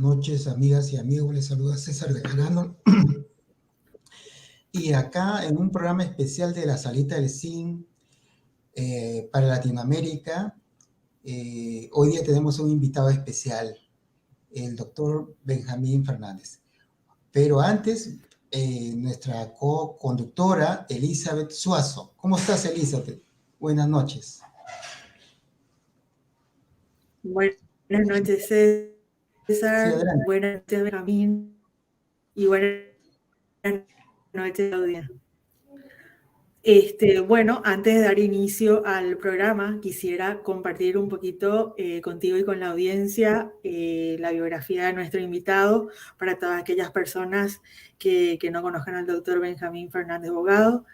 noches, amigas y amigos. Les saluda César Bejarano. Y acá en un programa especial de la Salita del Zinc para Latinoamérica, hoy día tenemos un invitado especial, el doctor Benjamín Fernández. Pero antes, nuestra co-conductora, Elizabeth Suazo. ¿Cómo estás, Elizabeth? Buenas noches. Buenas noches, César. Sí, Buenas noches, Benjamín. Y buenas noches, Claudia. Bueno, antes de dar inicio al programa, quisiera compartir un poquito contigo y con la audiencia la biografía de nuestro invitado para todas aquellas personas que no conozcan al doctor Benjamín Fernández Bogado.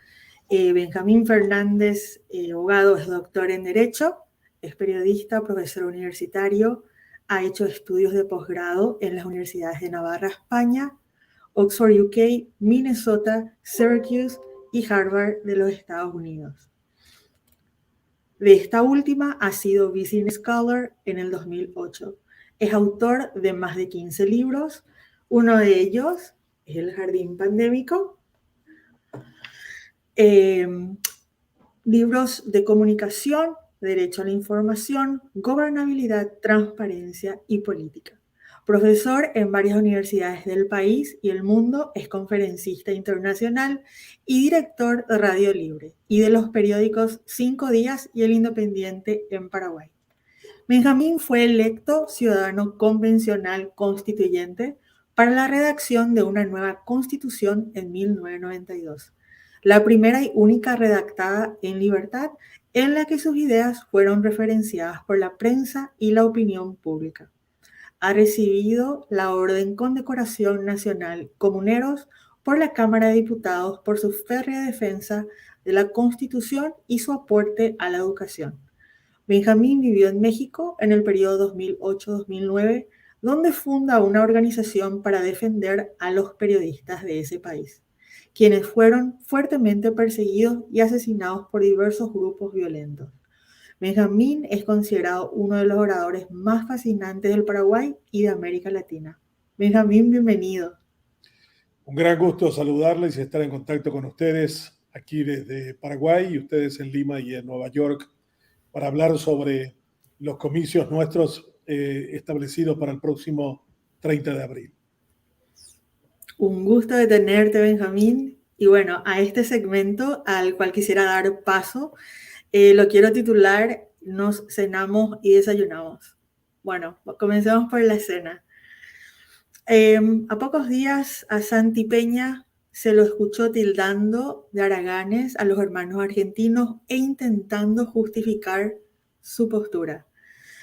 Benjamín Fernández Bogado es doctor en Derecho, es periodista, profesor universitario, ha hecho estudios de posgrado en las universidades de Navarra, España, Oxford, UK, Minnesota, Syracuse y Harvard de los Estados Unidos. De esta última ha sido Visiting Scholar en el 2008. Es autor de más de 15 libros. Uno de ellos es El Jardín Pandémico. Libros de comunicación, derecho a la información, gobernabilidad, transparencia y política. Profesor en varias universidades del país y el mundo, es conferencista internacional y director de Radio Libre y de los periódicos 5 Días y El Independiente en Paraguay. Benjamín fue electo ciudadano convencional constituyente para la redacción de una nueva constitución en 1992. La primera y única redactada en libertad, en la que sus ideas fueron referenciadas por la prensa y la opinión pública. Ha recibido la Orden Condecoración Nacional Comuneros por la Cámara de Diputados por su férrea defensa de la Constitución y su aporte a la educación. Benjamín vivió en México en el periodo 2008-2009, donde funda una organización para defender a los periodistas de ese país, quienes fueron fuertemente perseguidos y asesinados por diversos grupos violentos. Benjamín es considerado uno de los oradores más fascinantes del Paraguay y de América Latina. Benjamín, bienvenido. Un gran gusto saludarles y estar en contacto con ustedes aquí desde Paraguay y ustedes en Lima y en Nueva York para hablar sobre los comicios nuestros establecidos para el próximo 30 de abril. Un gusto de tenerte, Benjamín. Y bueno, a este segmento al cual quisiera dar paso, lo quiero titular Nos cenamos y desayunamos. Bueno, comencemos por la cena. A pocos días a Santi Peña se lo escuchó tildando de haraganes a los hermanos argentinos e intentando justificar su postura.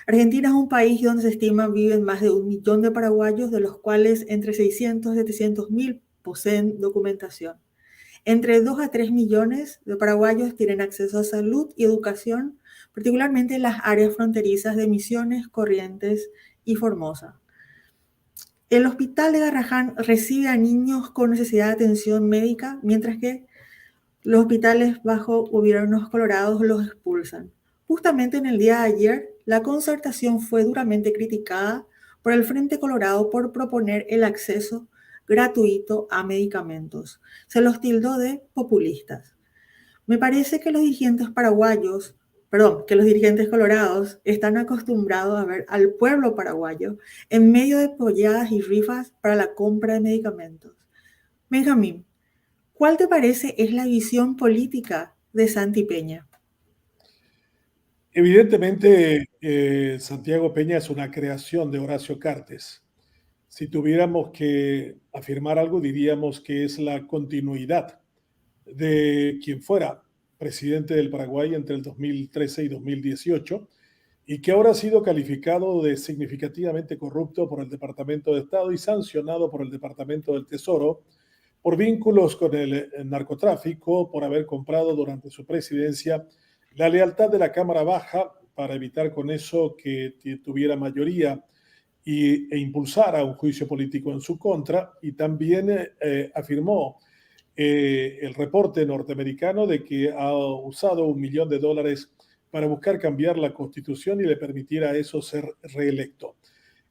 Argentina es un país donde se estima viven más de 1 millón de paraguayos, de los cuales entre 600 y 700 mil poseen documentación. Entre 2 a 3 millones de paraguayos tienen acceso a salud y educación, particularmente en las áreas fronterizas de Misiones, Corrientes y Formosa. El hospital de Garrahan recibe a niños con necesidad de atención médica, mientras que los hospitales bajo gobiernos colorados los expulsan. Justamente en el día de ayer, la concertación fue duramente criticada por el Frente Colorado por proponer el acceso gratuito a medicamentos. Se los tildó de populistas. Me parece que los dirigentes colorados están acostumbrados a ver al pueblo paraguayo en medio de polladas y rifas para la compra de medicamentos. Benjamín, ¿cuál te parece es la visión política de Santi Peña? Evidentemente, Santiago Peña es una creación de Horacio Cartes. Si tuviéramos que afirmar algo, diríamos que es la continuidad de quien fuera presidente del Paraguay entre el 2013 y 2018 y que ahora ha sido calificado de significativamente corrupto por el Departamento de Estado y sancionado por el Departamento del Tesoro por vínculos con el narcotráfico, por haber comprado durante su presidencia la lealtad de la Cámara Baja para evitar con eso que tuviera mayoría e impulsara un juicio político en su contra, y también afirmó el reporte norteamericano de que ha usado $1 millón para buscar cambiar la Constitución y le permitiera a eso ser reelecto.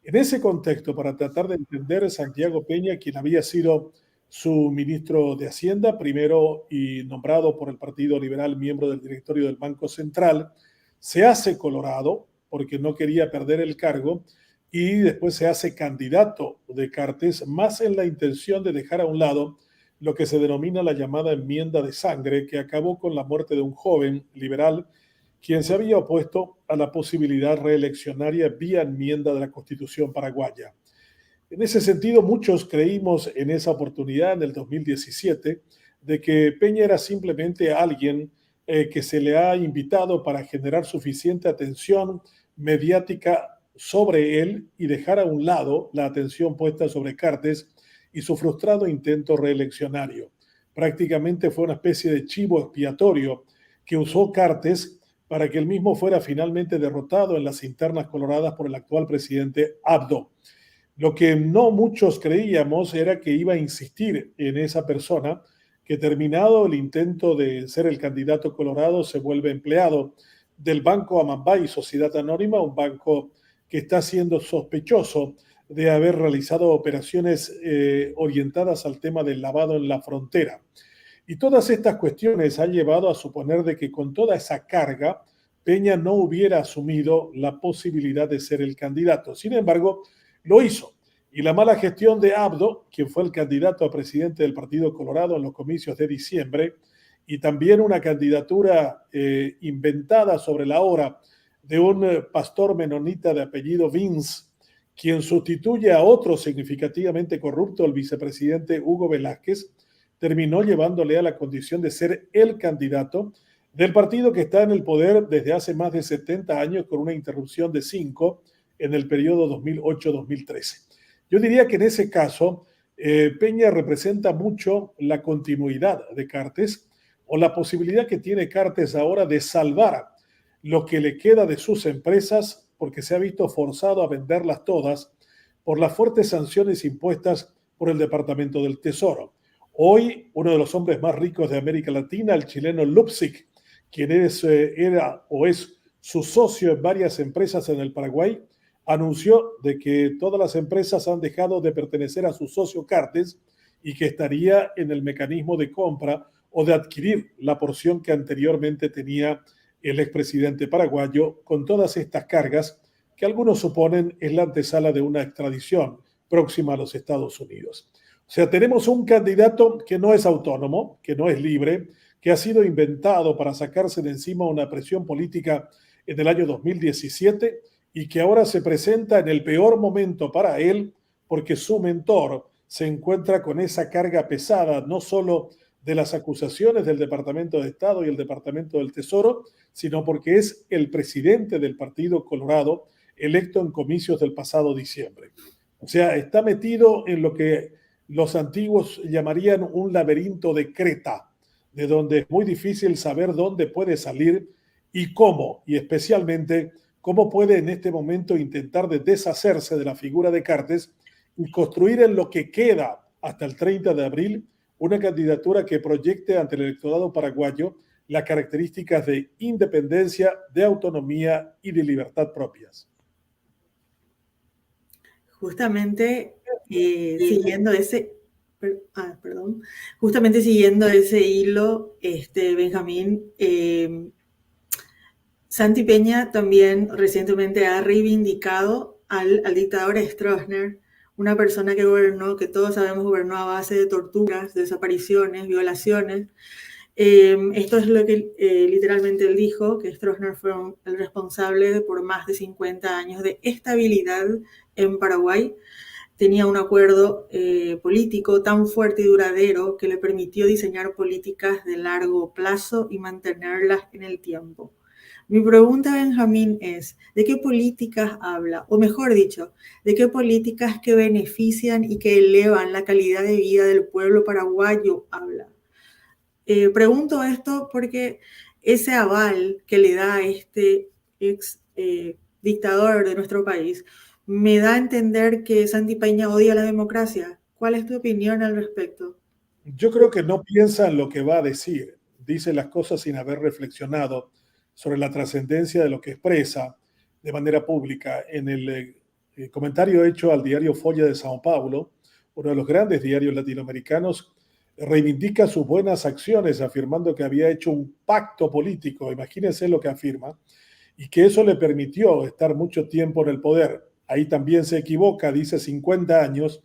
En ese contexto, para tratar de entender, Santiago Peña, quien había sido su ministro de Hacienda, primero y nombrado por el Partido Liberal miembro del directorio del Banco Central, se hace colorado porque no quería perder el cargo y después se hace candidato de Cartes, más en la intención de dejar a un lado lo que se denomina la llamada enmienda de sangre, que acabó con la muerte de un joven liberal quien se había opuesto a la posibilidad reeleccionaria vía enmienda de la Constitución paraguaya. En ese sentido, muchos creímos en esa oportunidad en el 2017 de que Peña era simplemente alguien que se le ha invitado para generar suficiente atención mediática sobre él y dejar a un lado la atención puesta sobre Cartes y su frustrado intento reeleccionario. Prácticamente fue una especie de chivo expiatorio que usó Cartes para que él mismo fuera finalmente derrotado en las internas coloradas por el actual presidente Abdo. Lo que no muchos creíamos era que iba a insistir en esa persona, que terminado el intento de ser el candidato colorado se vuelve empleado del Banco Amambay Sociedad Anónima, un banco que está siendo sospechoso de haber realizado operaciones orientadas al tema del lavado en la frontera. Y todas estas cuestiones han llevado a suponer de que con toda esa carga, Peña no hubiera asumido la posibilidad de ser el candidato. Sin embargo, lo hizo. Y la mala gestión de Abdo, quien fue el candidato a presidente del Partido Colorado en los comicios de diciembre, y también una candidatura inventada sobre la hora de un pastor menonita de apellido Vince, quien sustituye a otro significativamente corrupto, el vicepresidente Hugo Velázquez, terminó llevándole a la condición de ser el candidato del partido que está en el poder desde hace más de 70 años con una interrupción de 5 en el periodo 2008-2013. Yo diría que en ese caso Peña representa mucho la continuidad de Cartes o la posibilidad que tiene Cartes ahora de salvar lo que le queda de sus empresas porque se ha visto forzado a venderlas todas por las fuertes sanciones impuestas por el Departamento del Tesoro. Hoy, uno de los hombres más ricos de América Latina, el chileno Lupsic, quien era o es su socio en varias empresas en el Paraguay, anunció de que todas las empresas han dejado de pertenecer a su socio Cartes y que estaría en el mecanismo de compra o de adquirir la porción que anteriormente tenía el expresidente paraguayo, con todas estas cargas que algunos suponen es la antesala de una extradición próxima a los Estados Unidos. O sea, tenemos un candidato que no es autónomo, que no es libre, que ha sido inventado para sacarse de encima una presión política en el año 2017 y que ahora se presenta en el peor momento para él porque su mentor se encuentra con esa carga pesada, no solo de las acusaciones del Departamento de Estado y el Departamento del Tesoro, sino porque es el presidente del Partido Colorado electo en comicios del pasado diciembre. O sea, está metido en lo que los antiguos llamarían un laberinto de Creta, de donde es muy difícil saber dónde puede salir y cómo, y especialmente cómo puede en este momento intentar de deshacerse de la figura de Cartes y construir en lo que queda hasta el 30 de abril una candidatura que proyecte ante el electorado paraguayo las características de independencia, de autonomía y de libertad propias. Justamente siguiendo ese hilo, Benjamín, Santi Peña también recientemente ha reivindicado al dictador Stroessner, una persona que gobernó, que todos sabemos gobernó a base de torturas, desapariciones, violaciones. Esto es lo que literalmente él dijo, que Stroessner fue el responsable por más de 50 años de estabilidad en Paraguay. Tenía un acuerdo político tan fuerte y duradero que le permitió diseñar políticas de largo plazo y mantenerlas en el tiempo. Mi pregunta, Benjamín, es, ¿de qué políticas habla? O mejor dicho, ¿de qué políticas que benefician y que elevan la calidad de vida del pueblo paraguayo habla? Pregunto esto porque ese aval que le da a este ex dictador de nuestro país me da a entender que Santi Peña odia la democracia. ¿Cuál es tu opinión al respecto? Yo creo que no piensa en lo que va a decir. Dice las cosas sin haber reflexionado sobre la trascendencia de lo que expresa de manera pública en el comentario hecho al diario Folha de Sao Paulo, uno de los grandes diarios latinoamericanos, reivindica sus buenas acciones, afirmando que había hecho un pacto político, imagínense lo que afirma, y que eso le permitió estar mucho tiempo en el poder. Ahí también se equivoca, dice 50 años,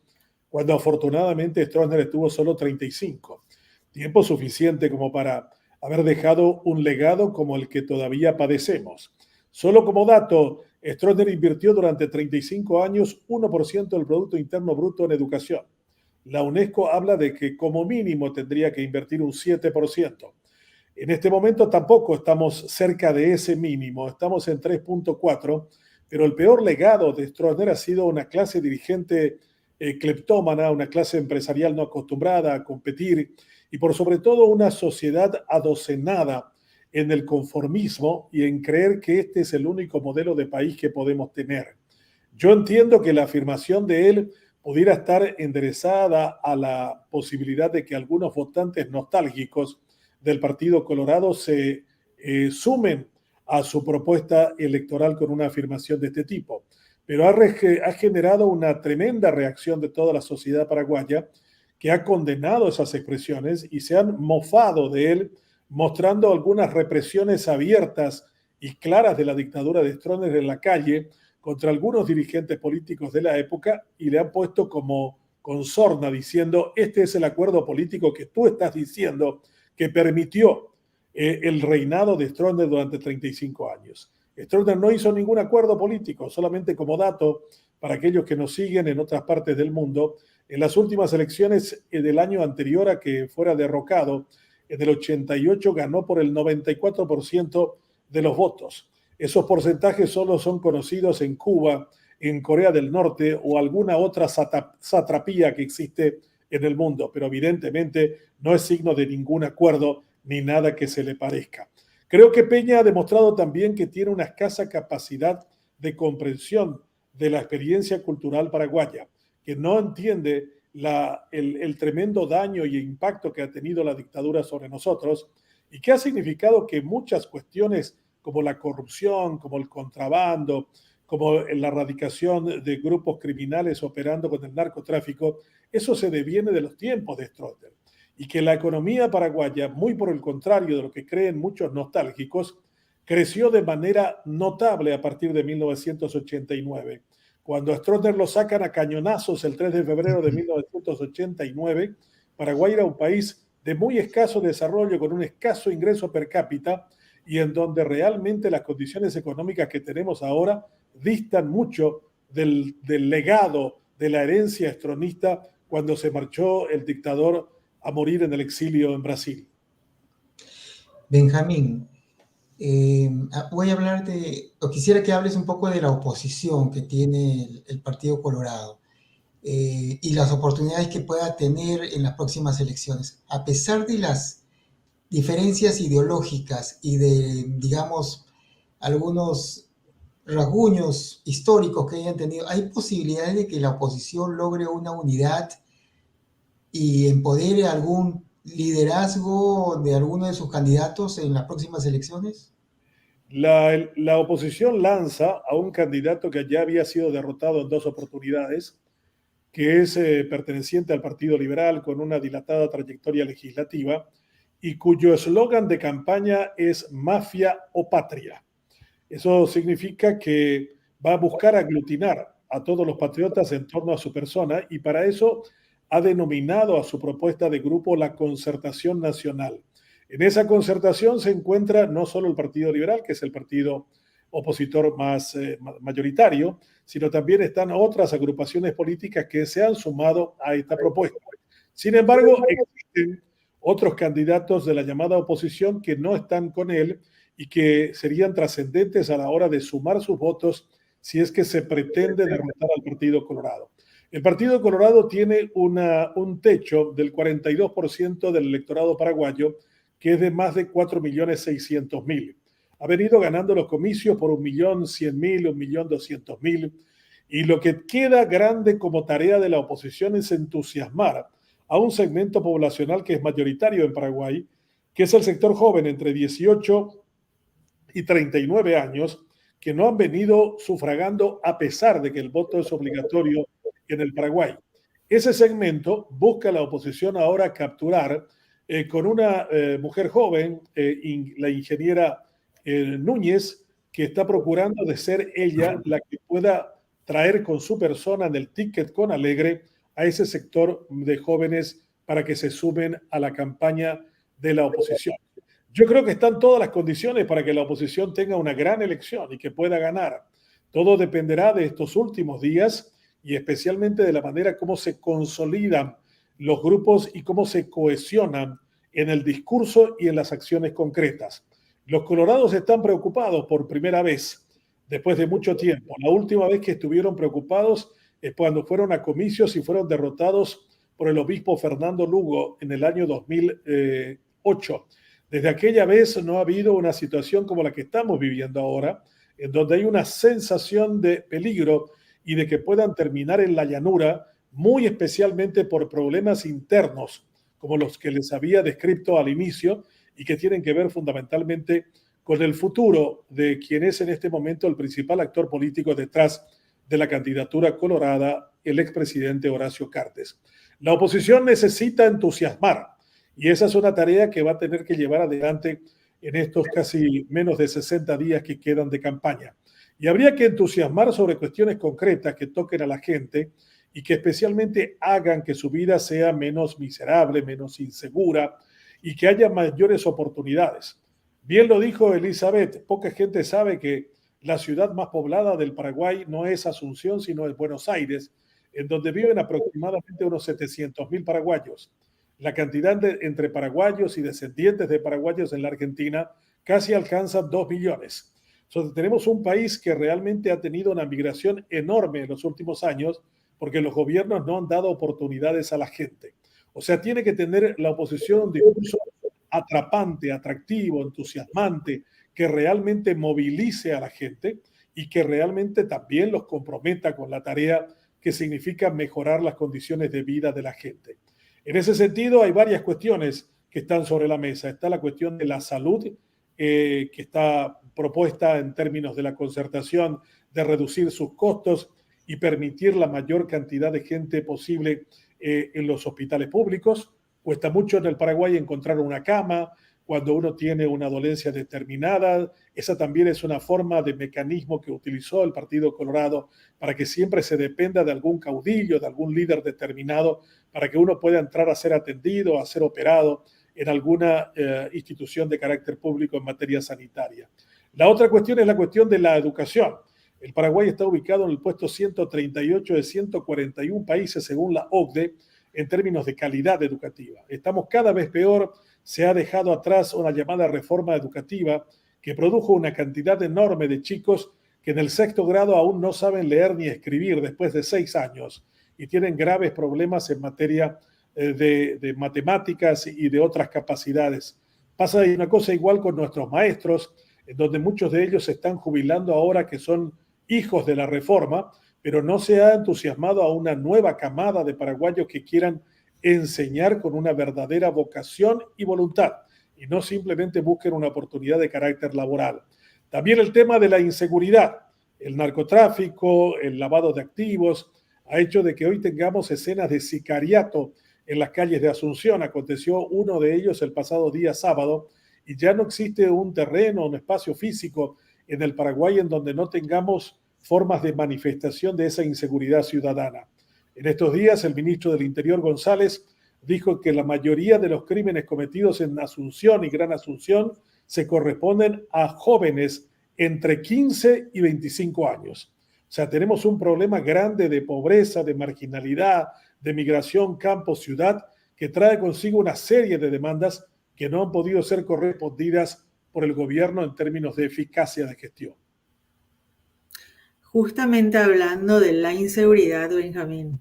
cuando afortunadamente Stroessner estuvo solo 35. Tiempo suficiente como para haber dejado un legado como el que todavía padecemos. Solo como dato, Stroessner invirtió durante 35 años 1% del Producto Interno Bruto en educación. La UNESCO habla de que como mínimo tendría que invertir un 7%. En este momento tampoco estamos cerca de ese mínimo, estamos en 3.4, pero el peor legado de Stroessner ha sido una clase dirigente cleptómana, una clase empresarial no acostumbrada a competir y por sobre todo una sociedad adocenada en el conformismo y en creer que este es el único modelo de país que podemos tener. Yo entiendo que la afirmación de él pudiera estar enderezada a la posibilidad de que algunos votantes nostálgicos del Partido Colorado se sumen a su propuesta electoral con una afirmación de este tipo. Pero ha generado una tremenda reacción de toda la sociedad paraguaya que ha condenado esas expresiones y se han mofado de él, mostrando algunas represiones abiertas y claras de la dictadura de Stroessner en la calle contra algunos dirigentes políticos de la época y le han puesto como con sorna diciendo, este es el acuerdo político que tú estás diciendo que permitió el reinado de Stroessner durante 35 años. Stroessner no hizo ningún acuerdo político, solamente como dato para aquellos que nos siguen en otras partes del mundo, en las últimas elecciones del año anterior a que fuera derrocado, en el 88 ganó por el 94% de los votos. Esos porcentajes solo son conocidos en Cuba, en Corea del Norte o alguna otra satrapía que existe en el mundo, pero evidentemente no es signo de ningún acuerdo ni nada que se le parezca. Creo que Peña ha demostrado también que tiene una escasa capacidad de comprensión de la experiencia cultural paraguaya, que no entiende el tremendo daño y impacto que ha tenido la dictadura sobre nosotros y que ha significado que muchas cuestiones como la corrupción, como el contrabando, como la erradicación de grupos criminales operando con el narcotráfico, eso se deviene de los tiempos de Stroessner. Y que la economía paraguaya, muy por el contrario de lo que creen muchos nostálgicos, creció de manera notable a partir de 1989. Cuando a Stroessner lo sacan a cañonazos el 3 de febrero de 1989, Paraguay era un país de muy escaso desarrollo, con un escaso ingreso per cápita, y en donde realmente las condiciones económicas que tenemos ahora distan mucho del legado, de la herencia stronista cuando se marchó el dictador a morir en el exilio en Brasil. Benjamín, voy a hablar o quisiera que hables un poco de la oposición que tiene el Partido Colorado y las oportunidades que pueda tener en las próximas elecciones. A pesar de las diferencias ideológicas y de, digamos, algunos rasguños históricos que hayan tenido, ¿hay posibilidades de que la oposición logre una unidad y empodere algún liderazgo de alguno de sus candidatos en las próximas elecciones? La oposición lanza a un candidato que ya había sido derrotado en 2 oportunidades, que es perteneciente al Partido Liberal con una dilatada trayectoria legislativa y cuyo eslogan de campaña es Mafia o Patria. Eso significa que va a buscar aglutinar a todos los patriotas en torno a su persona y para eso ha denominado a su propuesta de grupo la Concertación Nacional. En esa concertación se encuentra no solo el Partido Liberal, que es el partido opositor más mayoritario, sino también están otras agrupaciones políticas que se han sumado a esta propuesta. Sin embargo, existen otros candidatos de la llamada oposición que no están con él y que serían trascendentes a la hora de sumar sus votos si es que se pretende derrotar al Partido Colorado. El Partido Colorado tiene un techo del 42% del electorado paraguayo, que es de más de 4.600.000. Ha venido ganando los comicios por 1.100.000, 1.200.000, y lo que queda grande como tarea de la oposición es entusiasmar a un segmento poblacional que es mayoritario en Paraguay, que es el sector joven entre 18 y 39 años, que no han venido sufragando a pesar de que el voto es obligatorio en el Paraguay. Ese segmento busca la oposición ahora capturar con una mujer joven, la ingeniera Núñez, que está procurando de ser ella la que pueda traer con su persona en el ticket con Alegre a ese sector de jóvenes para que se sumen a la campaña de la oposición. Yo creo que están todas las condiciones para que la oposición tenga una gran elección y que pueda ganar. Todo dependerá de estos últimos días y especialmente de la manera como se consolidan los grupos y cómo se cohesionan en el discurso y en las acciones concretas. Los colorados están preocupados por primera vez después de mucho tiempo. La última vez que estuvieron preocupados es cuando fueron a comicios y fueron derrotados por el obispo Fernando Lugo en el año 2008. Desde aquella vez no ha habido una situación como la que estamos viviendo ahora, en donde hay una sensación de peligro y de que puedan terminar en la llanura, muy especialmente por problemas internos, como los que les había descrito al inicio y que tienen que ver fundamentalmente con el futuro de quien es en este momento el principal actor político detrás de la candidatura colorada, el expresidente Horacio Cartes. La oposición necesita entusiasmar y esa es una tarea que va a tener que llevar adelante en estos casi menos de 60 días que quedan de campaña. Y habría que entusiasmar sobre cuestiones concretas que toquen a la gente y que especialmente hagan que su vida sea menos miserable, menos insegura y que haya mayores oportunidades. Bien lo dijo Elizabeth, poca gente sabe que la ciudad más poblada del Paraguay no es Asunción, sino es Buenos Aires, en donde viven aproximadamente unos 700.000 paraguayos. La cantidad entre paraguayos y descendientes de paraguayos en la Argentina casi alcanza 2 millones. Entonces, tenemos un país que realmente ha tenido una migración enorme en los últimos años porque los gobiernos no han dado oportunidades a la gente. O sea, tiene que tener la oposición un discurso atrapante, atractivo, entusiasmante, que realmente movilice a la gente y que realmente también los comprometa con la tarea que significa mejorar las condiciones de vida de la gente. En ese sentido, hay varias cuestiones que están sobre la mesa. Está la cuestión de la salud, que está propuesta en términos de la concertación, de reducir sus costos y permitir la mayor cantidad de gente posible en los hospitales públicos. Cuesta mucho en el Paraguay encontrar una cama cuando uno tiene una dolencia determinada. Esa también es una forma de mecanismo que utilizó el Partido Colorado para que siempre se dependa de algún caudillo, de algún líder determinado, para que uno pueda entrar a ser atendido, a ser operado en alguna institución de carácter público en materia sanitaria. La otra cuestión es la cuestión de la educación. El Paraguay está ubicado en el puesto 138 de 141 países según la OCDE en términos de calidad educativa. Estamos cada vez peor. Se ha dejado atrás una llamada reforma educativa que produjo una cantidad enorme de chicos que en el 6º grado aún no saben leer ni escribir después de 6 años y tienen graves problemas en materia de matemáticas y de otras capacidades. Pasa una cosa igual con nuestros maestros, en donde muchos de ellos se están jubilando ahora que son hijos de la reforma, pero no se ha entusiasmado a una nueva camada de paraguayos que quieran enseñar con una verdadera vocación y voluntad y no simplemente busquen una oportunidad de carácter laboral. También el tema de la inseguridad, el narcotráfico, el lavado de activos, ha hecho de que hoy tengamos escenas de sicariato en las calles de Asunción. Aconteció uno de ellos el pasado día sábado y ya no existe un terreno, un espacio físico en el Paraguay en donde no tengamos formas de manifestación de esa inseguridad ciudadana. En estos días, el ministro del Interior, González, dijo que la mayoría de los crímenes cometidos en Asunción y Gran Asunción se corresponden a jóvenes entre 15 y 25 años. O sea, tenemos un problema grande de pobreza, de marginalidad, de migración campo-ciudad, que trae consigo una serie de demandas que no han podido ser correspondidas por el gobierno en términos de eficacia de gestión. Justamente hablando de la inseguridad, Benjamín,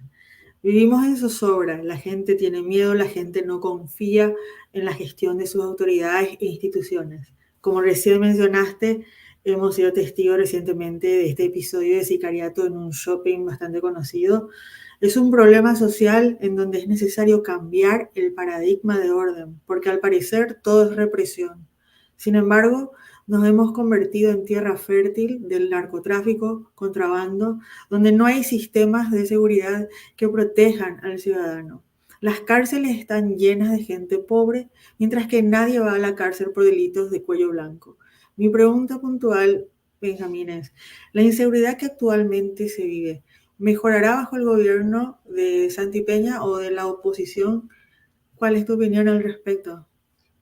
vivimos en zozobra, la gente tiene miedo, la gente no confía en la gestión de sus autoridades e instituciones. Como recién mencionaste, hemos sido testigos recientemente de este episodio de sicariato en un shopping bastante conocido. Es un problema social en donde es necesario cambiar el paradigma de orden, porque al parecer todo es represión. Sin embargo, Nos hemos convertido en tierra fértil del narcotráfico, contrabando, donde no hay sistemas de seguridad que protejan al ciudadano. Las cárceles están llenas de gente pobre, mientras que nadie va a la cárcel por delitos de cuello blanco. Mi pregunta puntual, Benjamín, es: ¿la inseguridad que actualmente se vive mejorará bajo el gobierno de Santi Peña o de la oposición? ¿Cuál es tu opinión al respecto?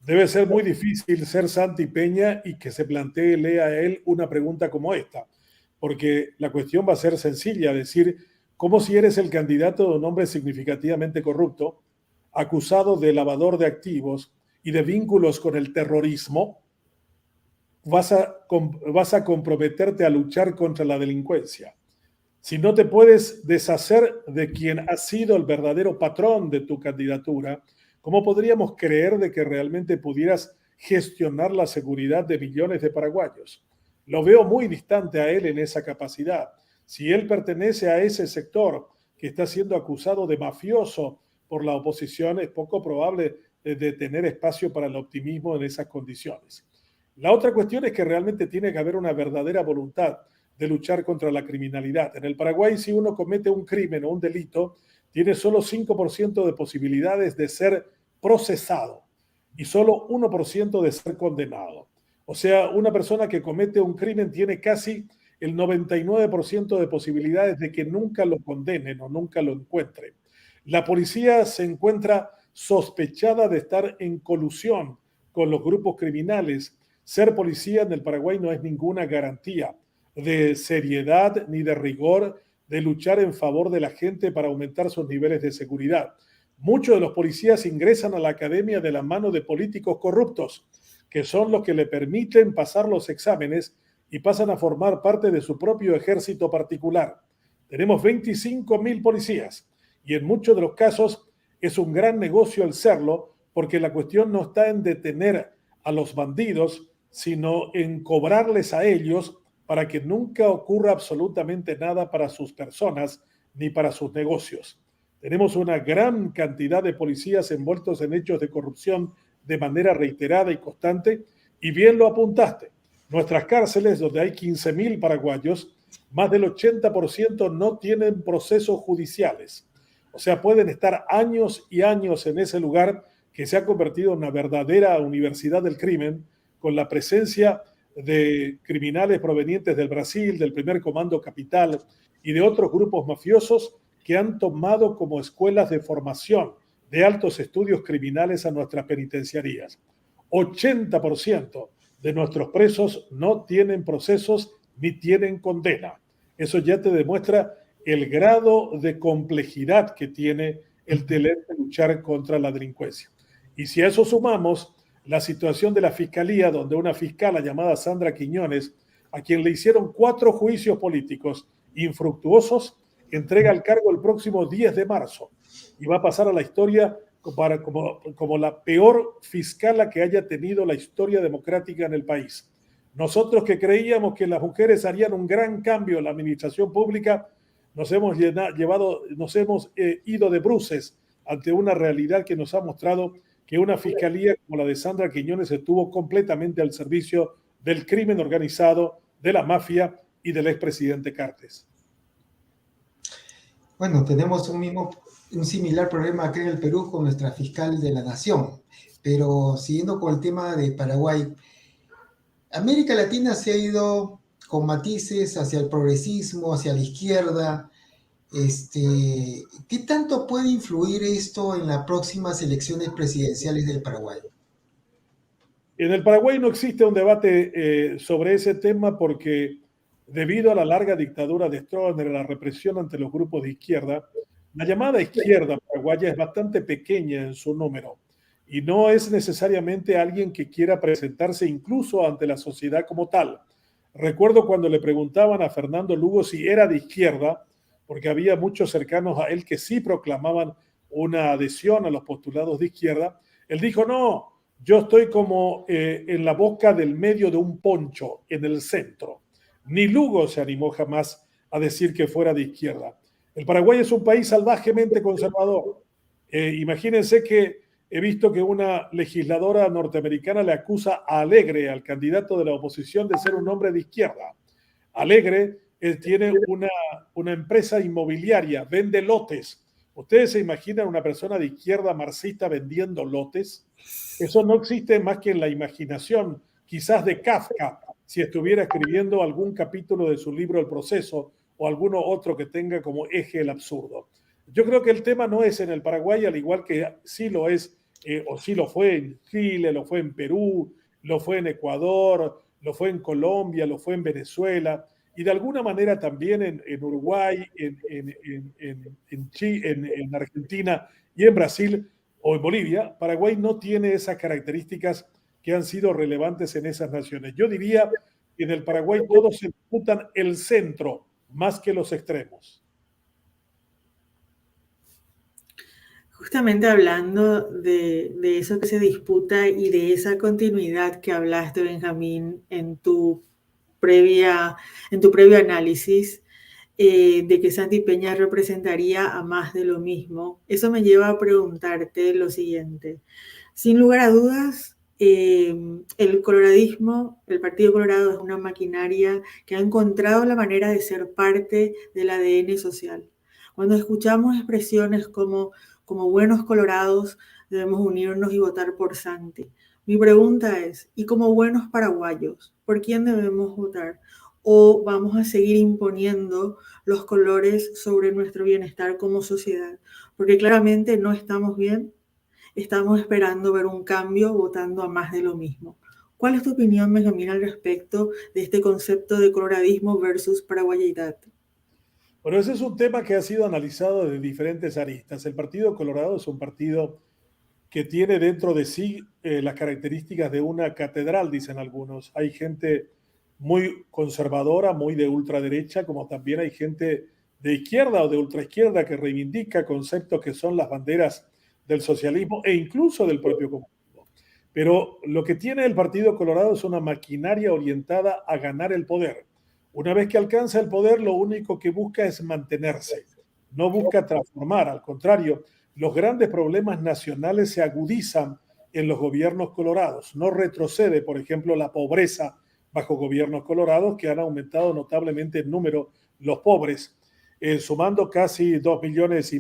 Debe ser muy difícil ser Santi Peña y que se plantee a él una pregunta como esta, porque la cuestión va a ser sencilla, decir, ¿cómo si eres el candidato de un hombre significativamente corrupto, acusado de lavador de activos y de vínculos con el terrorismo, vas a comprometerte a luchar contra la delincuencia? Si no te puedes deshacer de quien ha sido el verdadero patrón de tu candidatura, ¿cómo podríamos creer de que realmente pudieras gestionar la seguridad de millones de paraguayos? Lo veo muy distante a él en esa capacidad. Si él pertenece a ese sector que está siendo acusado de mafioso por la oposición, es poco probable de tener espacio para el optimismo en esas condiciones. La otra cuestión es que realmente tiene que haber una verdadera voluntad de luchar contra la criminalidad. En el Paraguay, si uno comete un crimen o un delito, tiene solo 5% de posibilidades de ser procesado y solo 1% de ser condenado. O sea, una persona que comete un crimen tiene casi el 99% de posibilidades de que nunca lo condenen o nunca lo encuentren. La policía se encuentra sospechada de estar en colusión con los grupos criminales. Ser policía en el Paraguay no es ninguna garantía de seriedad ni de rigor de luchar en favor de la gente para aumentar sus niveles de seguridad. Muchos de los policías ingresan a la academia de la mano de políticos corruptos, que son los que le permiten pasar los exámenes y pasan a formar parte de su propio ejército particular. Tenemos 25.000 policías y en muchos de los casos es un gran negocio el serlo, porque la cuestión no está en detener a los bandidos, sino en cobrarles a ellos para que nunca ocurra absolutamente nada para sus personas ni para sus negocios. Tenemos una gran cantidad de policías envueltos en hechos de corrupción de manera reiterada y constante, y bien lo apuntaste. Nuestras cárceles, donde hay 15.000 paraguayos, más del 80% no tienen procesos judiciales. O sea, pueden estar años y años en ese lugar que se ha convertido en una verdadera universidad del crimen, con la presencia de criminales provenientes del Brasil, del primer comando capital y de otros grupos mafiosos que han tomado como escuelas de formación de altos estudios criminales a nuestras penitenciarías. 80% de nuestros presos no tienen procesos ni tienen condena. Eso ya te demuestra el grado de complejidad que tiene el tener que luchar contra la delincuencia. Y si a eso sumamos la situación de la fiscalía, donde una fiscala llamada Sandra Quiñones, a quien le hicieron 4 juicios políticos infructuosos, entrega el cargo el próximo 10 de marzo y va a pasar a la historia como la peor fiscala que haya tenido la historia democrática en el país. Nosotros que creíamos que las mujeres harían un gran cambio en la administración pública, nos hemos ido de bruces ante una realidad que nos ha mostrado que una fiscalía como la de Sandra Quiñones estuvo completamente al servicio del crimen organizado, de la mafia y del expresidente Cartes. Bueno, tenemos un similar problema acá en el Perú con nuestra fiscal de la Nación, pero siguiendo con el tema de Paraguay, América Latina se ha ido con matices hacia el progresismo, hacia la izquierda. ¿Qué tanto puede influir esto en las próximas elecciones presidenciales del Paraguay? En el Paraguay no existe un debate sobre ese tema porque debido a la larga dictadura de Stroessner, la represión ante los grupos de izquierda, la llamada izquierda paraguaya es bastante pequeña en su número y no es necesariamente alguien que quiera presentarse incluso ante la sociedad como tal. Recuerdo cuando le preguntaban a Fernando Lugo si era de izquierda, porque había muchos cercanos a él que sí proclamaban una adhesión a los postulados de izquierda, él dijo, no, yo estoy como en la boca del medio de un poncho, en el centro. Ni Lugo se animó jamás a decir que fuera de izquierda. El Paraguay es un país salvajemente conservador. Imagínense que he visto que una legisladora norteamericana le acusa a Alegre, al candidato de la oposición, de ser un hombre de izquierda. Alegre tiene una empresa inmobiliaria, vende lotes. ¿Ustedes se imaginan una persona de izquierda marxista vendiendo lotes? Eso no existe más que en la imaginación, quizás de Kafka, si estuviera escribiendo algún capítulo de su libro El Proceso o alguno otro que tenga como eje el absurdo. Yo creo que el tema no es en el Paraguay, al igual que sí lo es, o sí lo fue en Chile, lo fue en Perú, lo fue en Ecuador, lo fue en Colombia, lo fue en Venezuela, y de alguna manera también en Uruguay, en Argentina y en Brasil o en Bolivia. Paraguay no tiene esas características que han sido relevantes en esas naciones. Yo diría que en el Paraguay todos se disputan el centro más que los extremos. Justamente hablando de eso que se disputa y de esa continuidad que hablaste, Benjamín, en tu previo análisis, de que Santi Peña representaría a más de lo mismo, eso me lleva a preguntarte lo siguiente. Sin lugar a dudas, el coloradismo, el Partido Colorado, es una maquinaria que ha encontrado la manera de ser parte del ADN social. Cuando escuchamos expresiones como buenos colorados debemos unirnos y votar por Santi, mi pregunta es, ¿y como buenos paraguayos, por quién debemos votar? ¿O vamos a seguir imponiendo los colores sobre nuestro bienestar como sociedad? Porque claramente no estamos bien. Estamos esperando ver un cambio votando a más de lo mismo. ¿Cuál es tu opinión, Benjamín, al respecto de este concepto de coloradismo versus paraguayidad? Bueno, ese es un tema que ha sido analizado de diferentes aristas. El Partido Colorado es un partido que tiene dentro de sí las características de una catedral, dicen algunos. Hay gente muy conservadora, muy de ultraderecha, como también hay gente de izquierda o de ultraizquierda que reivindica conceptos que son las banderas del socialismo e incluso del propio comunismo. Pero lo que tiene el Partido Colorado es una maquinaria orientada a ganar el poder. Una vez que alcanza el poder, lo único que busca es mantenerse. No busca transformar, al contrario, los grandes problemas nacionales se agudizan en los gobiernos colorados. No retrocede, por ejemplo, la pobreza bajo gobiernos colorados, que han aumentado notablemente en número los pobres, sumando casi 2,5 millones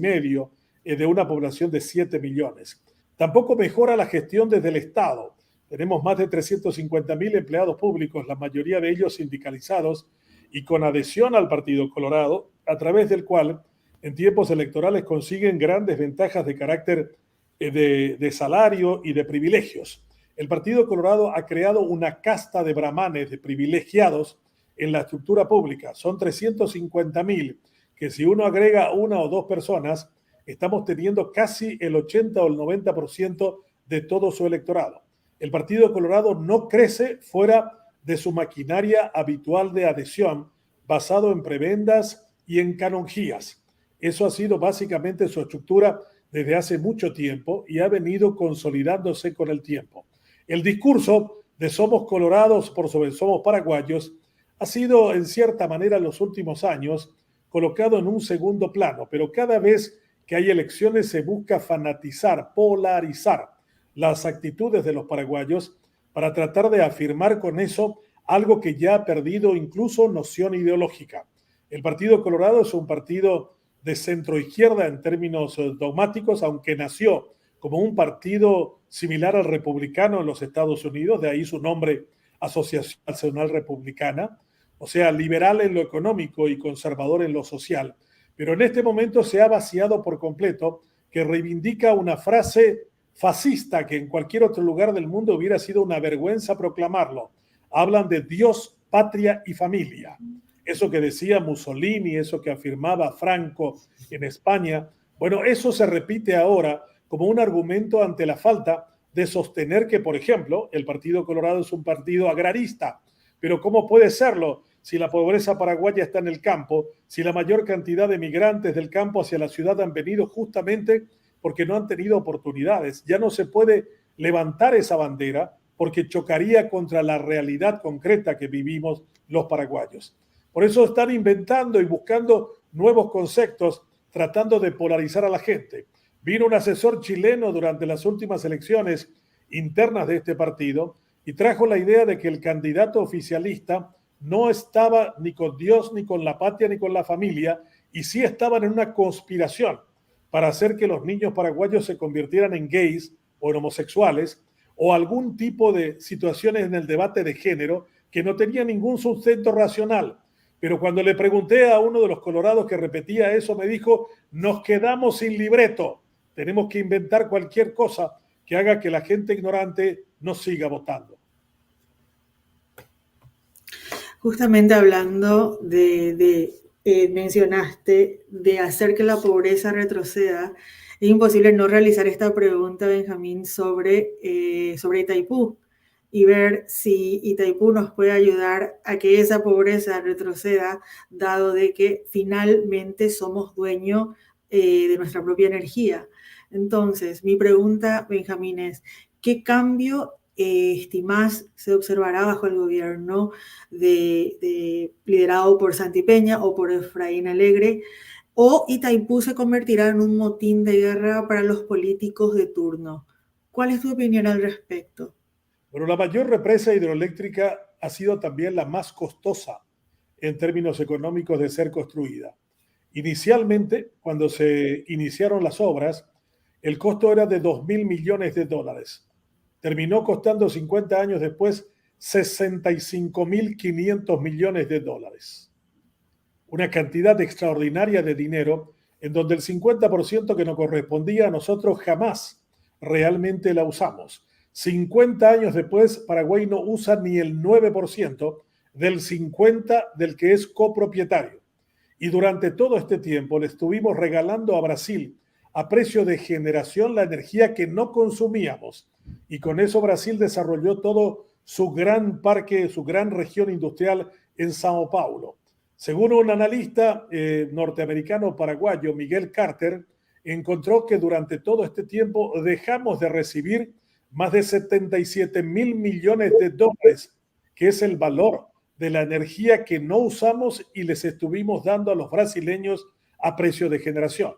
de una población de 7 millones. Tampoco mejora la gestión desde el Estado. Tenemos más de 350,000 empleados públicos, la mayoría de ellos sindicalizados y con adhesión al Partido Colorado, a través del cual en tiempos electorales consiguen grandes ventajas de carácter de salario y de privilegios. El Partido Colorado ha creado una casta de brahmanes, de privilegiados en la estructura pública. Son 350,000, que si uno agrega una o dos personas, estamos teniendo casi el 80 o el 90% de todo su electorado. El Partido Colorado no crece fuera de su maquinaria habitual de adhesión, basado en prebendas y en canonjías. Eso ha sido básicamente su estructura desde hace mucho tiempo y ha venido consolidándose con el tiempo. El discurso de somos colorados por sobre somos paraguayos ha sido en cierta manera en los últimos años colocado en un segundo plano, pero cada vez que hay elecciones se busca fanatizar, polarizar las actitudes de los paraguayos para tratar de afirmar con eso algo que ya ha perdido incluso noción ideológica. El Partido Colorado es un partido de centro-izquierda en términos dogmáticos, aunque nació como un partido similar al republicano en los Estados Unidos, de ahí su nombre, Asociación Nacional Republicana, o sea, liberal en lo económico y conservador en lo social. Pero en este momento se ha vaciado por completo, que reivindica una frase fascista que en cualquier otro lugar del mundo hubiera sido una vergüenza proclamarlo. Hablan de Dios, patria y familia. Eso que decía Mussolini, eso que afirmaba Franco en España, bueno, eso se repite ahora como un argumento ante la falta de sostener que, por ejemplo, el Partido Colorado es un partido agrarista. Pero ¿cómo puede serlo si la pobreza paraguaya está en el campo, si la mayor cantidad de migrantes del campo hacia la ciudad han venido justamente porque no han tenido oportunidades? Ya no se puede levantar esa bandera porque chocaría contra la realidad concreta que vivimos los paraguayos. Por eso están inventando y buscando nuevos conceptos, tratando de polarizar a la gente. Vino un asesor chileno durante las últimas elecciones internas de este partido y trajo la idea de que el candidato oficialista no estaba ni con Dios, ni con la patria, ni con la familia, y sí estaban en una conspiración para hacer que los niños paraguayos se convirtieran en gays o en homosexuales o algún tipo de situaciones en el debate de género que no tenía ningún sustento racional. Pero cuando le pregunté a uno de los colorados que repetía eso, me dijo, nos quedamos sin libreto, tenemos que inventar cualquier cosa que haga que la gente ignorante no siga votando. Justamente hablando mencionaste de hacer que la pobreza retroceda, es imposible no realizar esta pregunta, Benjamín, sobre Itaipú y ver si Itaipú nos puede ayudar a que esa pobreza retroceda, dado de que finalmente somos dueños de nuestra propia energía. Entonces, mi pregunta, Benjamín, es, ¿qué cambio estimás se observará bajo el gobierno liderado por Santi Peña o por Efraín Alegre, o Itaipú se convertirá en un motín de guerra para los políticos de turno? ¿Cuál es tu opinión al respecto? Bueno, la mayor represa hidroeléctrica ha sido también la más costosa en términos económicos de ser construida. Inicialmente, cuando se iniciaron las obras, el costo era de 2.000 millones de dólares. Terminó costando 50 años después 65.500 millones de dólares. Una cantidad extraordinaria de dinero en donde el 50% que nos correspondía a nosotros jamás realmente la usamos. 50 años después, Paraguay no usa ni el 9% del 50% del que es copropietario. Y durante todo este tiempo le estuvimos regalando a Brasil a precio de generación la energía que no consumíamos. Y con eso Brasil desarrolló todo su gran parque, su gran región industrial en Sao Paulo. Según un analista norteamericano paraguayo, Miguel Carter, encontró que durante todo este tiempo dejamos de recibir más de 77.000 millones de dólares, que es el valor de la energía que no usamos y les estuvimos dando a los brasileños a precio de generación.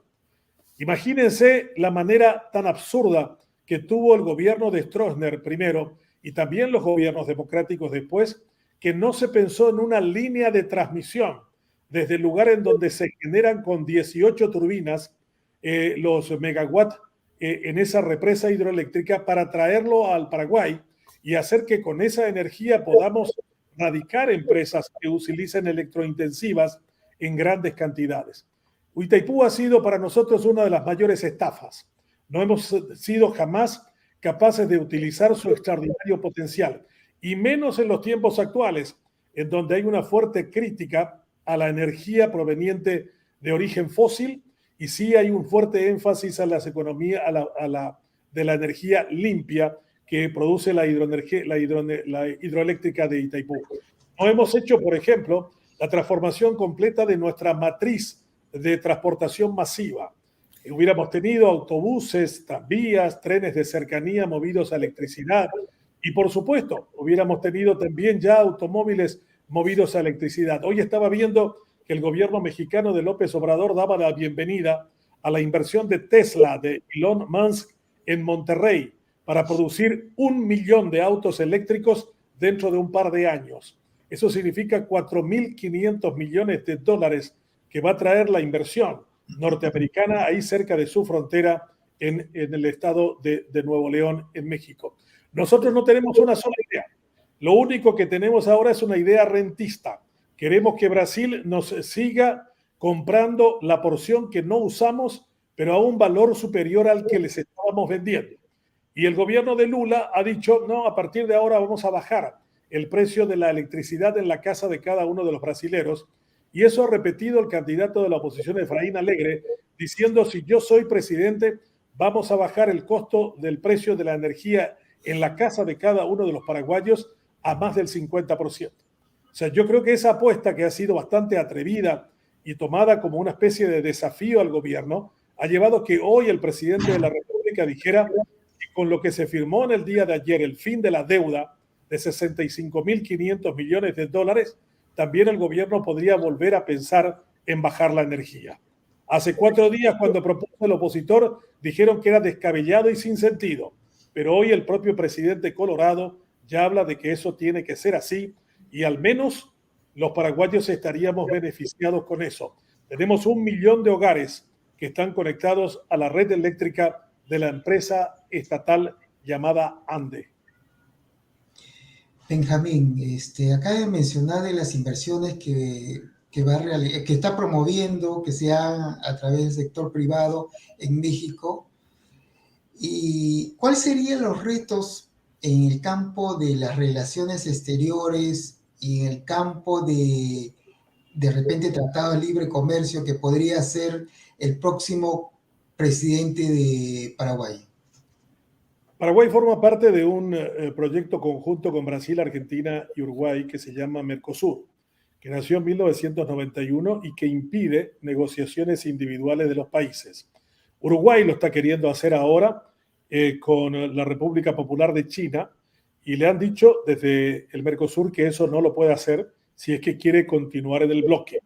Imagínense la manera tan absurda que tuvo el gobierno de Stroessner primero y también los gobiernos democráticos después, que no se pensó en una línea de transmisión desde el lugar en donde se generan con 18 turbinas los megawatts en esa represa hidroeléctrica para traerlo al Paraguay y hacer que con esa energía podamos radicar empresas que utilicen electrointensivas en grandes cantidades. Itaipú ha sido para nosotros una de las mayores estafas. No hemos sido jamás capaces de utilizar su extraordinario potencial, y menos en los tiempos actuales, en donde hay una fuerte crítica a la energía proveniente de origen fósil, y sí hay un fuerte énfasis a las economías, de la energía limpia que produce la hidroeléctrica de Itaipú. No hemos hecho, por ejemplo, la transformación completa de nuestra matriz de transportación masiva. Hubiéramos tenido autobuses, tranvías, trenes de cercanía movidos a electricidad y, por supuesto, hubiéramos tenido también ya automóviles movidos a electricidad. Hoy estaba viendo que el gobierno mexicano de López Obrador daba la bienvenida a la inversión de Tesla, de Elon Musk, en Monterrey, para producir 1 millón de autos eléctricos dentro de un par de años. Eso significa 4.500 millones de dólares que va a traer la inversión norteamericana ahí cerca de su frontera en el estado de Nuevo León, en México. Nosotros no tenemos una sola idea. Lo único que tenemos ahora es una idea rentista. Queremos que Brasil nos siga comprando la porción que no usamos, pero a un valor superior al que les estábamos vendiendo. Y el gobierno de Lula ha dicho, no, a partir de ahora vamos a bajar el precio de la electricidad en la casa de cada uno de los brasileros. Y eso ha repetido el candidato de la oposición, Efraín Alegre, diciendo, si yo soy presidente, vamos a bajar el costo del precio de la energía en la casa de cada uno de los paraguayos a más del 50%. O sea, yo creo que esa apuesta, que ha sido bastante atrevida y tomada como una especie de desafío al gobierno, ha llevado que hoy el presidente de la República dijera que con lo que se firmó en el día de ayer, el fin de la deuda de 65.500 millones de dólares, también el gobierno podría volver a pensar en bajar la energía. Hace 4 días, cuando propuso el opositor, dijeron que era descabellado y sin sentido. Pero hoy el propio presidente Colorado ya habla de que eso tiene que ser así y al menos los paraguayos estaríamos beneficiados con eso. Tenemos 1 millón de hogares que están conectados a la red eléctrica de la empresa estatal llamada ANDE. Benjamín, acaba de mencionar de las inversiones que está promoviendo, que se hagan a través del sector privado en México. ¿Y cuáles serían los retos en el campo de las relaciones exteriores y en el campo de repente tratado de libre comercio que podría ser el próximo presidente de Paraguay? Paraguay forma parte de un proyecto conjunto con Brasil, Argentina y Uruguay que se llama Mercosur, que nació en 1991 y que impide negociaciones individuales de los países. Uruguay lo está queriendo hacer ahora con la República Popular de China y le han dicho desde el Mercosur que eso no lo puede hacer si es que quiere continuar en el bloque.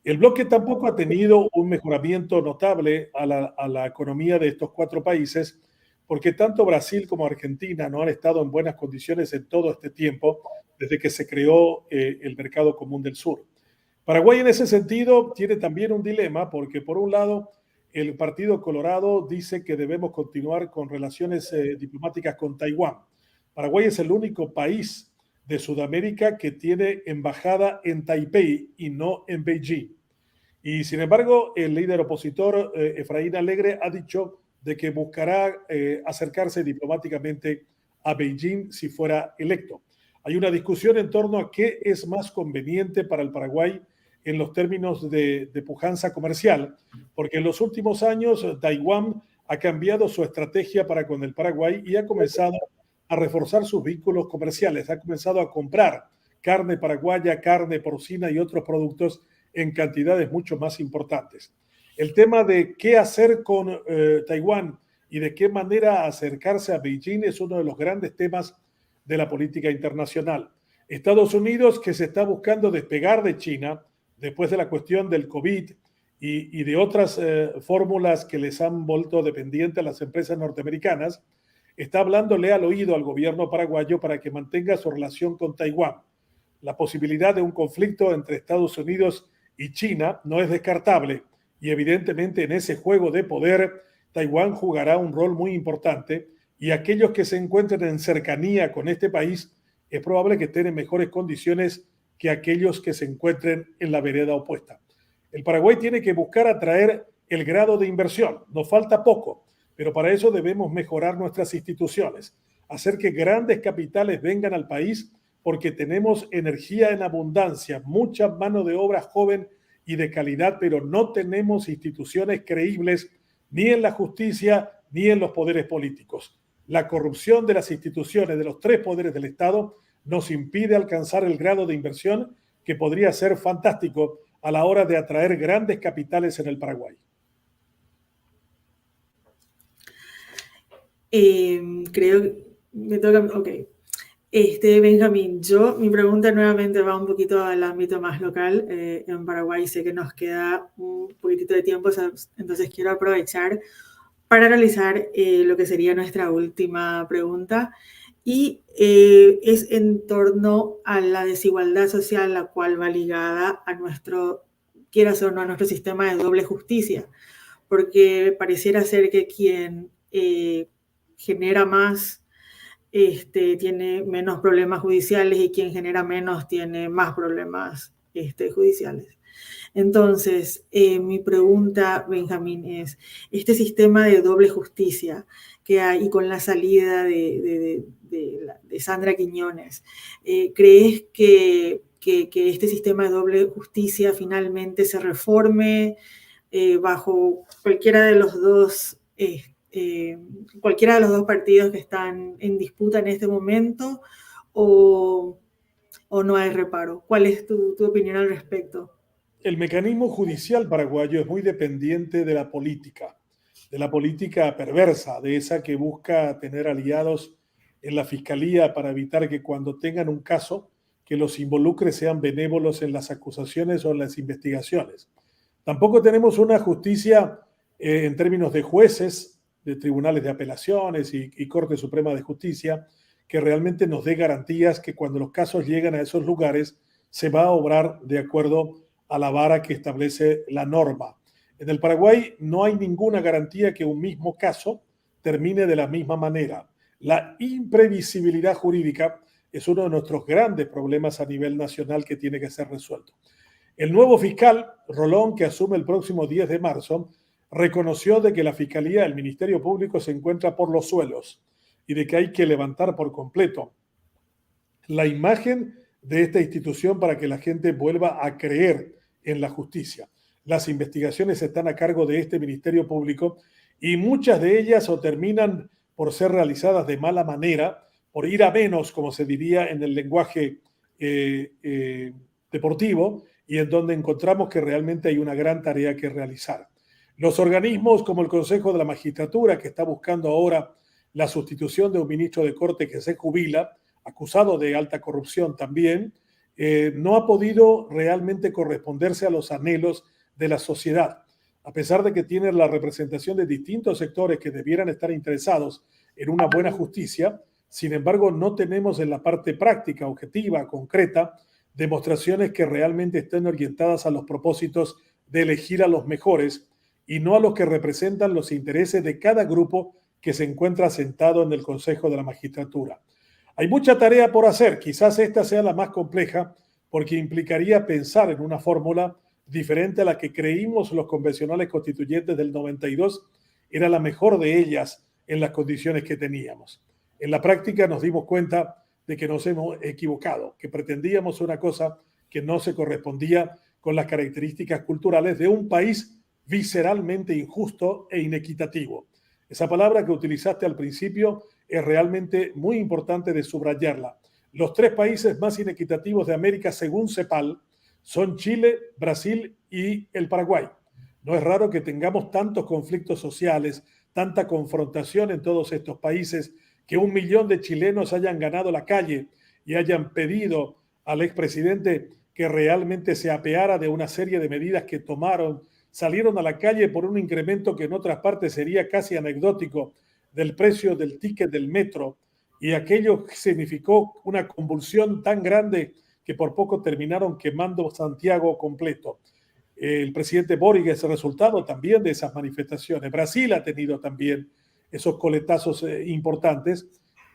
El bloque tampoco ha tenido un mejoramiento notable a la economía de estos 4 países porque tanto Brasil como Argentina no han estado en buenas condiciones en todo este tiempo desde que se creó el Mercado Común del Sur. Paraguay en ese sentido tiene también un dilema porque por un lado el Partido Colorado dice que debemos continuar con relaciones diplomáticas con Taiwán. Paraguay es el único país de Sudamérica que tiene embajada en Taipei y no en Beijing. Y sin embargo, el líder opositor Efraín Alegre ha dicho de que buscará acercarse diplomáticamente a Beijing si fuera electo. Hay una discusión en torno a qué es más conveniente para el Paraguay en los términos de pujanza comercial, porque en los últimos años Taiwán ha cambiado su estrategia para con el Paraguay y ha comenzado a reforzar sus vínculos comerciales, ha comenzado a comprar carne paraguaya, carne porcina y otros productos en cantidades mucho más importantes. El tema de qué hacer con Taiwán y de qué manera acercarse a Beijing es uno de los grandes temas de la política internacional. Estados Unidos, que se está buscando despegar de China después de la cuestión del COVID y de otras fórmulas que les han vuelto dependientes a las empresas norteamericanas, está hablándole al oído al gobierno paraguayo para que mantenga su relación con Taiwán. La posibilidad de un conflicto entre Estados Unidos y China no es descartable y evidentemente en ese juego de poder Taiwán jugará un rol muy importante y aquellos que se encuentren en cercanía con este país es probable que estén en mejores condiciones que aquellos que se encuentren en la vereda opuesta. El Paraguay tiene que buscar atraer el grado de inversión, nos falta poco, pero para eso debemos mejorar nuestras instituciones, hacer que grandes capitales vengan al país porque tenemos energía en abundancia, mucha mano de obra joven y de calidad, pero no tenemos instituciones creíbles ni en la justicia ni en los poderes políticos. La corrupción de las instituciones de los 3 poderes del Estado nos impide alcanzar el grado de inversión que podría ser fantástico a la hora de atraer grandes capitales en el Paraguay. Creo que me toca, ok. Benjamín, mi pregunta nuevamente va un poquito al ámbito más local. En Paraguay sé que nos queda un poquitito de tiempo, entonces quiero aprovechar para realizar lo que sería nuestra última pregunta. Y es en torno a la desigualdad social, la cual va ligada a quieras o no, a nuestro sistema de doble justicia, porque pareciera ser que quien genera más tiene menos problemas judiciales y quien genera menos tiene más problemas judiciales. Entonces, mi pregunta, Benjamín, es, este sistema de doble justicia que hay y con la salida de Sandra Quiñones, ¿crees que este sistema de doble justicia finalmente se reforme bajo cualquiera de los dos partidos que están en disputa en este momento o no hay reparo? ¿Cuál es tu opinión al respecto? El mecanismo judicial paraguayo es muy dependiente de la política perversa, de esa que busca tener aliados en la fiscalía para evitar que cuando tengan un caso, que los involucre sean benévolos en las acusaciones o en las investigaciones. Tampoco tenemos una justicia en términos de jueces, de tribunales de apelaciones y Corte Suprema de Justicia, que realmente nos dé garantías que cuando los casos llegan a esos lugares se va a obrar de acuerdo a la vara que establece la norma. En el Paraguay no hay ninguna garantía que un mismo caso termine de la misma manera. La imprevisibilidad jurídica es uno de nuestros grandes problemas a nivel nacional que tiene que ser resuelto. El nuevo fiscal, Rolón, que asume el próximo 10 de marzo, reconoció de que la Fiscalía, el Ministerio Público, se encuentra por los suelos y de que hay que levantar por completo la imagen de esta institución para que la gente vuelva a creer en la justicia. Las investigaciones están a cargo de este Ministerio Público y muchas de ellas o terminan por ser realizadas de mala manera, por ir a menos, como se diría en el lenguaje deportivo, y en donde encontramos que realmente hay una gran tarea que realizar. Los organismos como el Consejo de la Magistratura, que está buscando ahora la sustitución de un ministro de Corte que se jubila, acusado de alta corrupción también, no ha podido realmente corresponderse a los anhelos de la sociedad. A pesar de que tiene la representación de distintos sectores que debieran estar interesados en una buena justicia, sin embargo, no tenemos en la parte práctica, objetiva, concreta, demostraciones que realmente estén orientadas a los propósitos de elegir a los mejores y no a los que representan los intereses de cada grupo que se encuentra sentado en el Consejo de la Magistratura. Hay mucha tarea por hacer, quizás esta sea la más compleja porque implicaría pensar en una fórmula diferente a la que creímos los convencionales constituyentes del 92 era la mejor de ellas en las condiciones que teníamos. En la práctica nos dimos cuenta de que nos hemos equivocado, que pretendíamos una cosa que no se correspondía con las características culturales de un país visceralmente injusto e inequitativo. Esa palabra que utilizaste al principio es realmente muy importante de subrayarla. Los 3 países más inequitativos de América, según CEPAL, son Chile, Brasil y el Paraguay. No es raro que tengamos tantos conflictos sociales, tanta confrontación en todos estos países, que 1 millón de chilenos hayan ganado la calle y hayan pedido al expresidente que realmente se apeara de una serie de medidas que tomaron, salieron a la calle por un incremento que en otras partes sería casi anecdótico del precio del ticket del metro, y aquello significó una convulsión tan grande que por poco terminaron quemando Santiago completo. El presidente Boric es el resultado también de esas manifestaciones. Brasil ha tenido también esos coletazos importantes,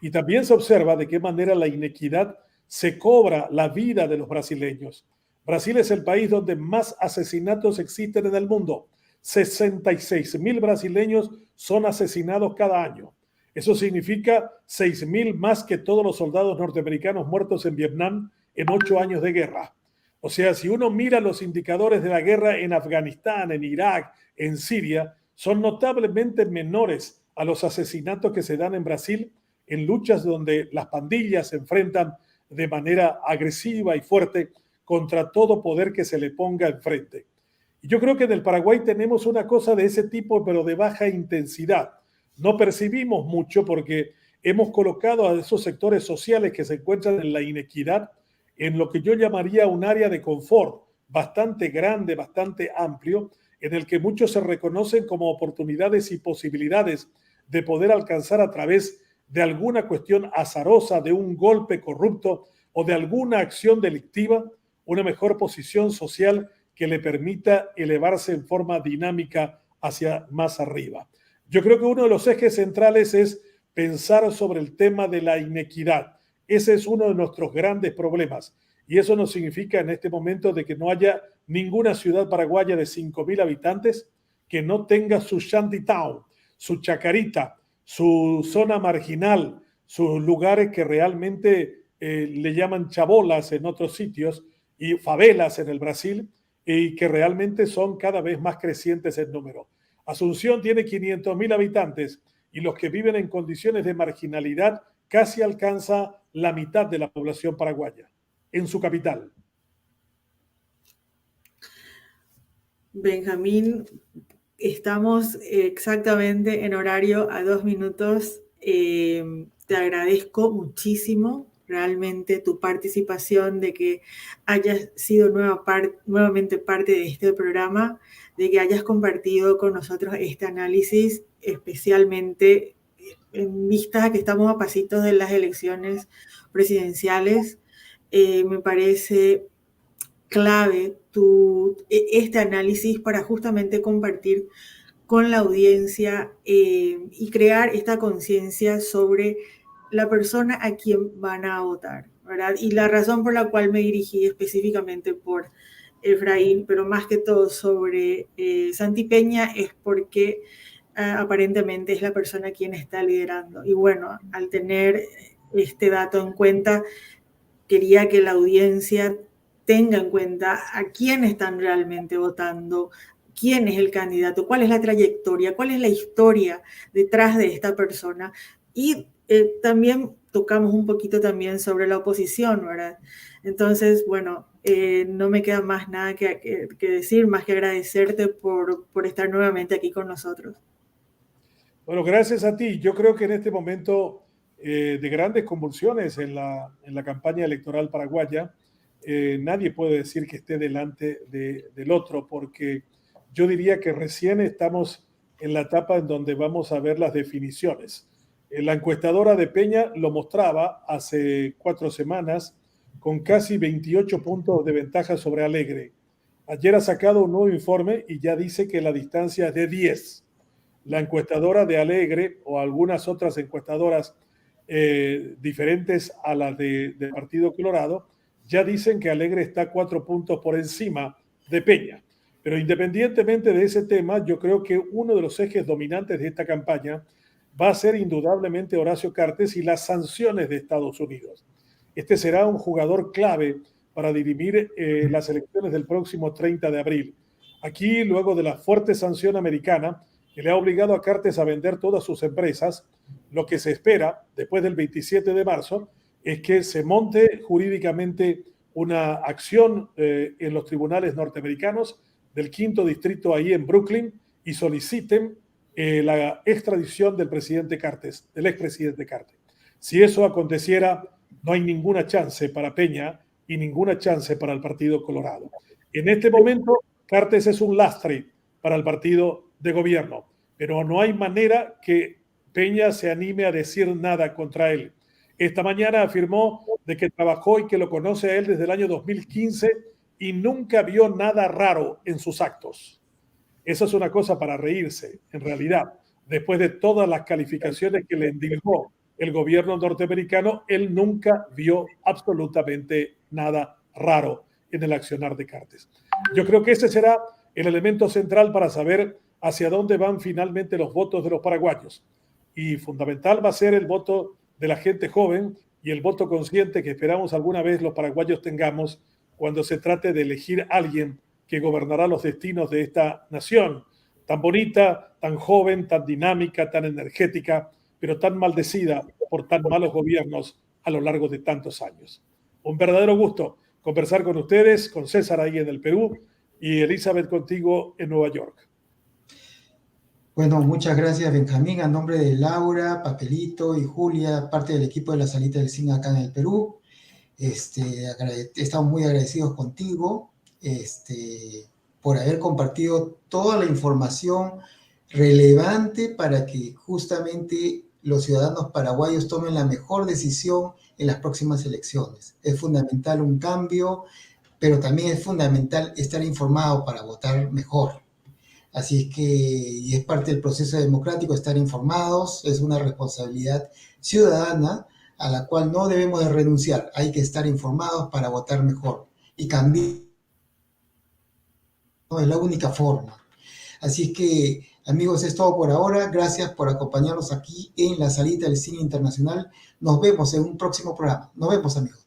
y también se observa de qué manera la inequidad se cobra la vida de los brasileños. Brasil es el país donde más asesinatos existen en el mundo. 66.000 brasileños son asesinados cada año. Eso significa 6.000 más que todos los soldados norteamericanos muertos en Vietnam en 8 años de guerra. O sea, si uno mira los indicadores de la guerra en Afganistán, en Irak, en Siria, son notablemente menores a los asesinatos que se dan en Brasil en luchas donde las pandillas se enfrentan de manera agresiva y fuerte contra todo poder que se le ponga enfrente. Y yo creo que en el Paraguay tenemos una cosa de ese tipo, pero de baja intensidad. No percibimos mucho porque hemos colocado a esos sectores sociales que se encuentran en la inequidad en lo que yo llamaría un área de confort bastante grande, bastante amplio, en el que muchos se reconocen como oportunidades y posibilidades de poder alcanzar a través de alguna cuestión azarosa, de un golpe corrupto o de alguna acción delictiva, una mejor posición social que le permita elevarse en forma dinámica hacia más arriba. Yo creo que uno de los ejes centrales es pensar sobre el tema de la inequidad. Ese es uno de nuestros grandes problemas, y eso no significa en este momento de que no haya ninguna ciudad paraguaya de 5.000 habitantes que no tenga su shantytown, su chacarita, su zona marginal, sus lugares que realmente le llaman chabolas en otros sitios y favelas en el Brasil, y que realmente son cada vez más crecientes en número. Asunción tiene 500.000 habitantes y los que viven en condiciones de marginalidad casi alcanza la mitad de la población paraguaya en su capital. Benjamín, estamos exactamente en horario a 2 minutos. Te agradezco muchísimo realmente tu participación, de que hayas sido nuevamente parte de este programa, de que hayas compartido con nosotros este análisis, especialmente en vistas a que estamos a pasitos de las elecciones presidenciales. Me parece clave este análisis para justamente compartir con la audiencia y crear esta conciencia sobre la persona a quien van a votar, ¿verdad? Y la razón por la cual me dirigí específicamente por Efraín, pero más que todo sobre Santi Peña, es porque aparentemente es la persona quien está liderando. Y bueno, al tener este dato en cuenta, quería que la audiencia tenga en cuenta a quién están realmente votando, quién es el candidato, cuál es la trayectoria, cuál es la historia detrás de esta persona. Y también tocamos un poquito también sobre la oposición, ¿verdad? Entonces, bueno, no me queda más nada que decir, más que agradecerte por estar nuevamente aquí con nosotros. Bueno, gracias a ti. Yo creo que en este momento de grandes convulsiones en la campaña electoral paraguaya, nadie puede decir que esté delante del otro, porque yo diría que recién estamos en la etapa en donde vamos a ver las definiciones. La encuestadora de Peña lo mostraba hace 4 semanas con casi 28 puntos de ventaja sobre Alegre. Ayer ha sacado un nuevo informe y ya dice que la distancia es de 10. La encuestadora de Alegre o algunas otras encuestadoras diferentes a las del Partido Colorado ya dicen que Alegre está 4 puntos por encima de Peña. Pero independientemente de ese tema, yo creo que uno de los ejes dominantes de esta campaña va a ser indudablemente Horacio Cartes y las sanciones de Estados Unidos. Este será un jugador clave para dirimir las elecciones del próximo 30 de abril. Aquí, luego de la fuerte sanción americana, que le ha obligado a Cartes a vender todas sus empresas, lo que se espera después del 27 de marzo es que se monte jurídicamente una acción en los tribunales norteamericanos del 5º distrito ahí en Brooklyn y soliciten la extradición del presidente Cartes, del expresidente Cartes. Si eso aconteciera, no hay ninguna chance para Peña y ninguna chance para el Partido Colorado. En este momento, Cartes es un lastre para el partido de gobierno, pero no hay manera que Peña se anime a decir nada contra él. Esta mañana afirmó de que trabajó y que lo conoce a él desde el año 2015 y nunca vio nada raro en sus actos. Eso es una cosa para reírse, en realidad. Después de todas las calificaciones que le endilgó el gobierno norteamericano, él nunca vio absolutamente nada raro en el accionar de Cartes. Yo creo que ese será el elemento central para saber hacia dónde van finalmente los votos de los paraguayos. Y fundamental va a ser el voto de la gente joven y el voto consciente que esperamos alguna vez los paraguayos tengamos cuando se trate de elegir a alguien que gobernará los destinos de esta nación, tan bonita, tan joven, tan dinámica, tan energética, pero tan maldecida por tan malos gobiernos a lo largo de tantos años. Un verdadero gusto conversar con ustedes, con César ahí en el Perú y Elizabeth contigo en Nueva York. Bueno, muchas gracias, Benjamín, a nombre de Laura, Papelito y Julia, parte del equipo de la Salita del Cine acá en el Perú. Estamos muy agradecidos contigo por haber compartido toda la información relevante para que justamente los ciudadanos paraguayos tomen la mejor decisión en las próximas elecciones. Es fundamental un cambio, pero también es fundamental estar informado para votar mejor. Así es que, y es parte del proceso democrático, estar informados, es una responsabilidad ciudadana a la cual no debemos de renunciar. Hay que estar informados para votar mejor y cambiar. No es la única forma. Así es que, amigos, es todo por ahora. Gracias por acompañarnos aquí en la Salita del Cine Internacional. Nos vemos en un próximo programa. Nos vemos, amigos.